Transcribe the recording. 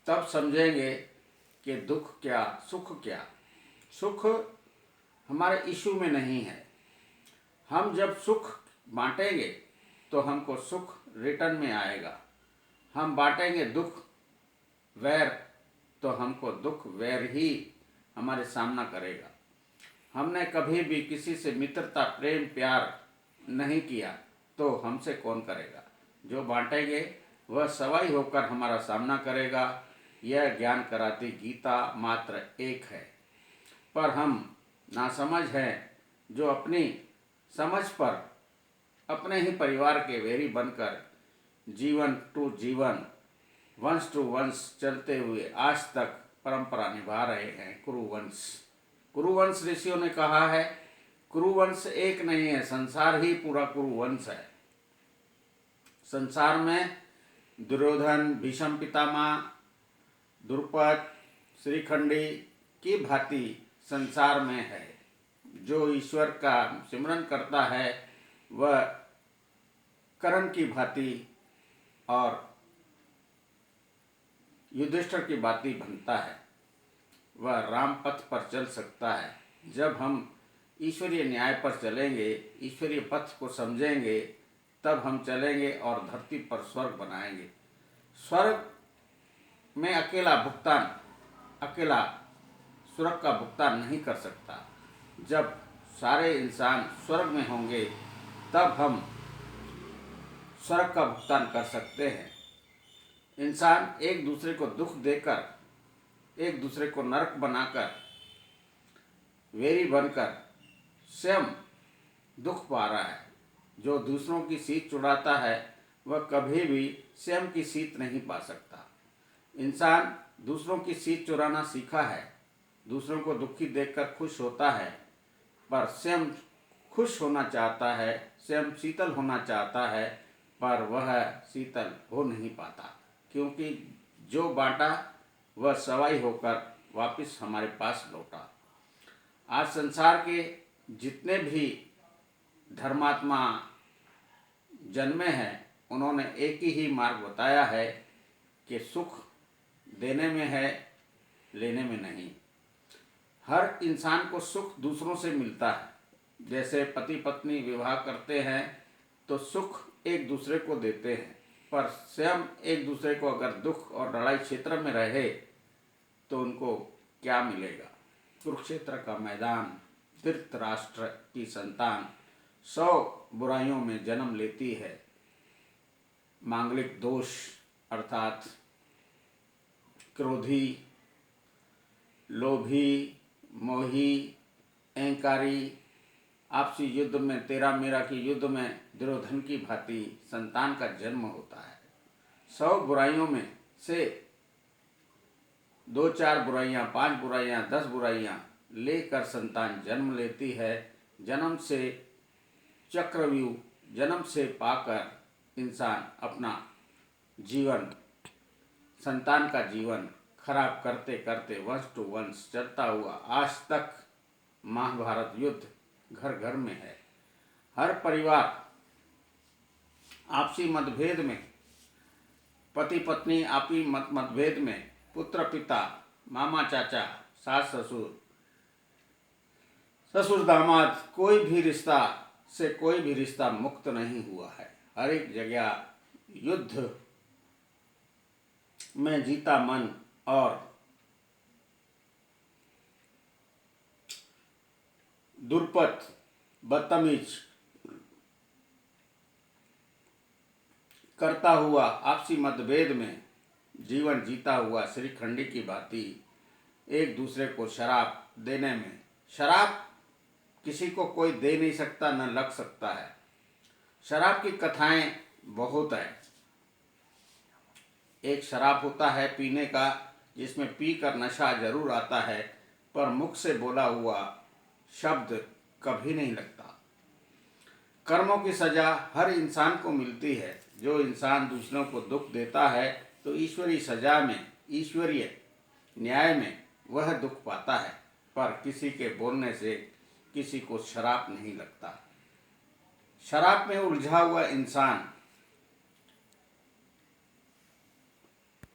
तब समझेंगे कि दुख क्या, सुख क्या। सुख हमारे इशू में नहीं है। हम जब सुख बांटेंगे तो हमको सुख रिटर्न में आएगा। हम बांटेंगे दुख, वैर, तो हमको दुख वैर ही हमारे सामना करेगा। हमने कभी भी किसी से मित्रता, प्रेम, प्यार नहीं किया तो हमसे कौन करेगा। जो बांटेंगे वह सवाई होकर हमारा सामना करेगा। यह ज्ञान कराती गीता मात्र एक है। पर हम नासमझ हैं जो अपनी समझ पर अपने ही परिवार के वैरी बनकर जीवन टू जीवन, वंश टू वंश चलते हुए आज तक परंपरा निभा रहे हैं। कुरुवंश, कुरुवंश ऋषियों ने कहा है, कुरुवंश एक नहीं है, संसार ही पूरा कुरुवंश है। संसार में दुर्योधन, भीष्म पितामह, द्रुपद, श्रीखंडी की भांति संसार में है। जो ईश्वर का सिमरन करता है वह कर्ण की भांति और युधिष्ठिर की भांति बनता है। वह राम पथ पर चल सकता है। जब हम ईश्वरीय न्याय पर चलेंगे, ईश्वरीय पथ को समझेंगे, तब हम चलेंगे और धरती पर स्वर्ग बनाएंगे। स्वर्ग में अकेला स्वर्ग का भुगतान नहीं कर सकता। जब सारे इंसान स्वर्ग में होंगे तब हम स्वर्ग का भुगतान कर सकते हैं। इंसान एक दूसरे को दुख देकर, एक दूसरे को नरक बनाकर, वेरी बनकर स्वयं दुख पा रहा है। जो दूसरों की सीट चुराता है वह कभी भी स्वयं की सीट नहीं पा सकता। इंसान दूसरों की सीट चुराना सीखा है, दूसरों को दुखी देखकर खुश होता है, पर स्वयं खुश होना चाहता है, स्वयं शीतल होना चाहता है, पर वह शीतल हो नहीं पाता, क्योंकि जो बांटा वह सवाई होकर वापस हमारे पास लौटा। आज संसार के जितने भी धर्मात्मा जन्मे हैं उन्होंने एक ही मार्ग बताया है कि सुख देने में है, लेने में नहीं। हर इंसान को सुख दूसरों से मिलता है। जैसे पति पत्नी विवाह करते हैं तो सुख एक दूसरे को देते हैं, पर स्वयं एक दूसरे को अगर दुख और लड़ाई क्षेत्र में रहे तो उनको क्या मिलेगा। कुरुक्षेत्र का मैदान, धृतराष्ट्र की संतान 100 बुराइयों में जन्म लेती है। मांगलिक दोष अर्थात क्रोधी, लोभी, मोही, अहंकारी, आपसी युद्ध में, तेरा मेरा की युद्ध में दुर्योधन की भांति संतान का जन्म होता है। 100 बुराइयों में से 2-4 बुराइयां, 5 बुराइयां, 10 बुराइयां लेकर संतान जन्म लेती है। जन्म से चक्रव्यूह, जन्म से पाकर इंसान अपना जीवन, संतान का जीवन खराब करते करते वंश टू वंश चलता हुआ आज तक महाभारत युद्ध घर घर में है। हर परिवार आपसी मतभेद में, पति पत्नी आपसी मतभेद में, पुत्र पिता, मामा चाचा, सास ससुर, ससुर दामाद, कोई भी रिश्ता मुक्त नहीं हुआ है। हर एक जगह युद्ध में जीता मन और दुर्पत, बदतमीज करता हुआ आपसी मतभेद में जीवन जीता हुआ श्रीखंडी की भांति एक दूसरे को शराब देने में, शराब किसी को कोई दे नहीं सकता, न लग सकता है। शराब की कथाएं बहुत है। एक शराब होता है पीने का, जिसमें पीकर नशा जरूर आता है, पर मुख से बोला हुआ शब्द कभी नहीं लगता। कर्मों की सजा हर इंसान को मिलती है। जो इंसान दूसरों को दुख देता है तो ईश्वरीय सजा में, ईश्वरीय न्याय में वह दुख पाता है, पर किसी के बोलने से किसी को शराब नहीं लगता। शराब में उलझा हुआ इंसान